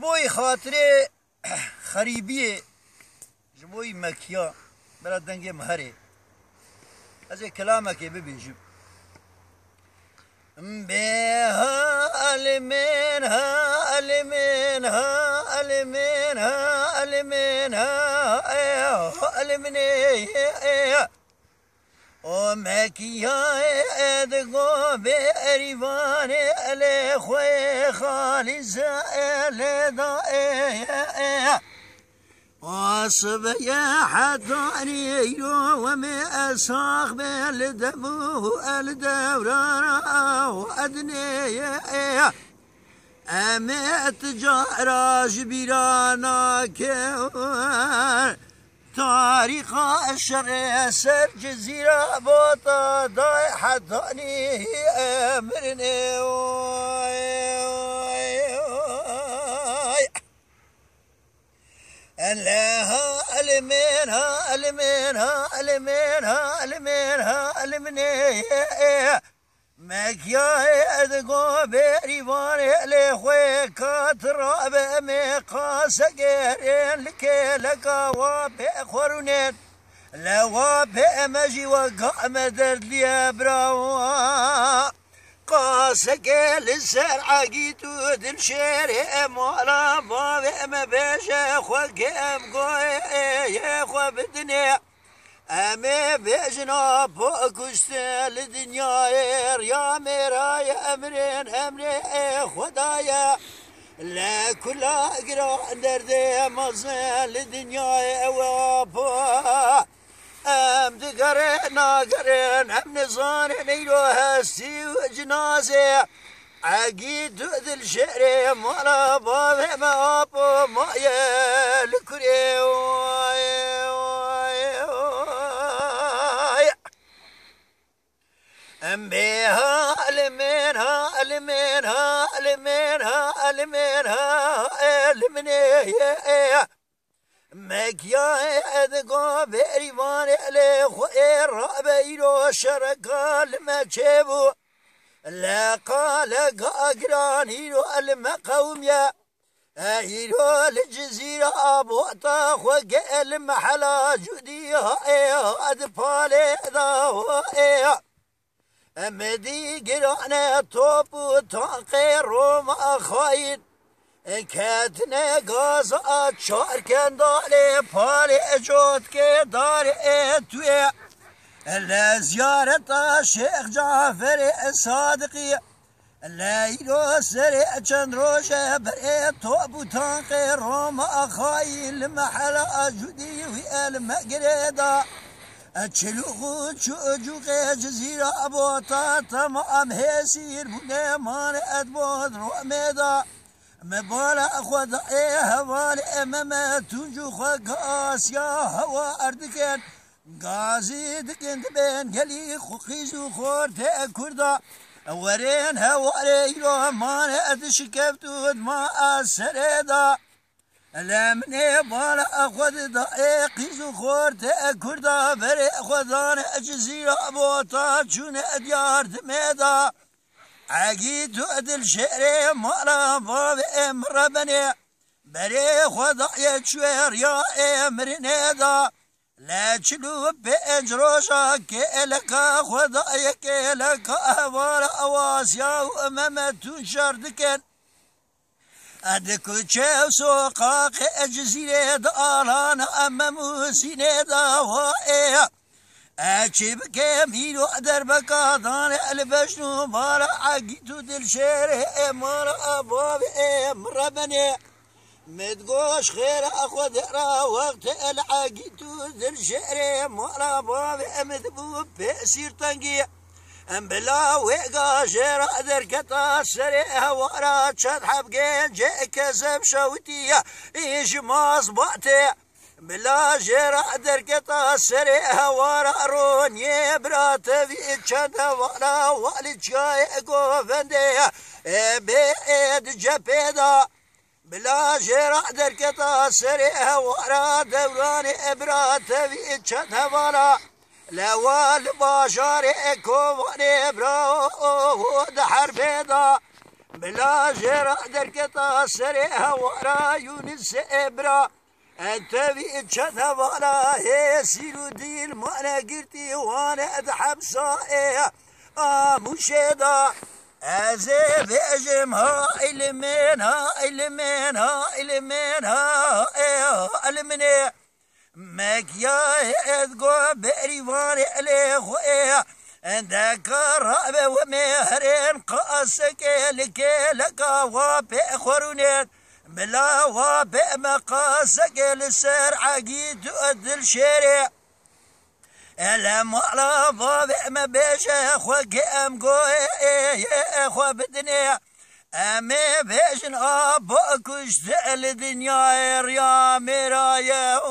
جبوی خاطر خریبیه جبوی مکیا برا دنگ مهره از کلامك ببيجو بها المنها المنها المنها المنها المنها ومكيا ادقو بأريفان الاخوي خالي زائل دائه واصب يا حداني وما أساق بالدمو الدوران وأدني أمت جاراج بيرانا كون تاريخ الشرق سر جزيرة بوطا داي حداني أمرني لها المنها المنها المنها المنها المنها مكيا ادقو بريفان لخوي كاتراب مقاس قيرين لكي لقاوا بخورونين لوا بمجي وقام درد لي براوا قاسك للسر عقيتو دل شيري مولا بابي ما بيش خوك ام قوي يا خو بدني امي بيجنا بوكست لدنيا يا ميراي امرين امري خدايا لا كل اقرا دردي مزل لدنيا وابا ام دقرين ناقرين هم نظان نيلو هستي وجنازي عقيد ذي الشعر مولا بابي ما ابو ما يلكري ام بيها المنها المنها المنها المنها المنها مكيا ادقو بريفان اليخو الرابيرو شرقا المجيبو لا قال قاقرانيرو المقوميا ايرو الجزيرة ابو طاخو المحلا جوديها ادفالي ذاهو امدي قرانا توبو تنقي روما خاين كاتنا قاصات شاركن داري بالي جوت كي داري توي لا زيارة الشيخ جعفر الصادقي لا يلو سريع چند روشة بري توبو تنقي روما خاين لمحلا جودي وي المقريدا اتشلوخو تشوجوك جزيرة ابوطا تمام هيسير بنيمان ادبود روميدا مبالا خود هوالي امام تنجو خود آسيا هوا اردكن غازي دكن دبن يلي خيزو خورت كردا ورين هوالي رومان ادشكفتود ما اسردا لمني بالا خود دقيقي خورت كردا بري خودان جزيرة بوطا جون اديار دميدا عقيد ادل شعري مالا باب امربني بري خدا يشوير يا امرنيدا لا تشلو بانجروشا كيلكا خدا يكيلكا ورا اواسيا وامام تنشر دكن ادكو تشاو سوقاق جزيرة دالان امام سينيدا وائع اجيب كاميلو دربك دان البشنو مارا عقيتو دل شير مارا ابواب مربني متقوش خير اخو درا وقت العقيتو دل شير مارا ابواب مذبوب بسير تنقي ام بلا ويقا شير دركتا سريها ورا تشد حبقين جاء كسب شوتية ايش ما صبعتي بلا جرع دركتا سريها ورا رون يبرات في تشد ورا والد شاي قوفندية بيد جبيدا بلا جرع دركتا سريها ورا دوران ابرات في تشد ورا لوال باشار كوفاني برا دحر بيدا بلا جرا دركتا سريها ورا يونس إبرا أنت بيتشتا ولا هي سيرو ديل مانا قرتي وانا أدحب صائع مشيدا أزي بيجم هاي من هاي من هاي من هاي من مكيا اذقو بريوان عليه عندك رابع ومهرين قاسك لك وابي خورونين بلا وابي مقاسك لسر عقيد ودل شريع الام على ضابع ما بيش اخوك ام قوي اخو بدنيا امي بيشن ابوك اشتعل دنيا يا مرايا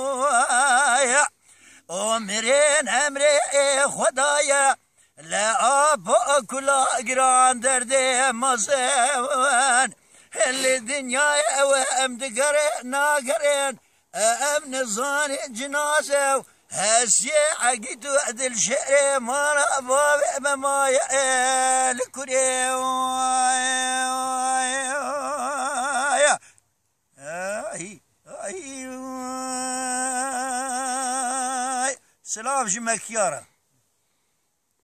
ومرين امري خدايا لا ابوك لا قران دردي مصيبان اللي دنيا وام دقر ناقرين ام نظان جنازه هسي عقيد وعد الشعر ما رابا ما يالكري سلام جمكيارة.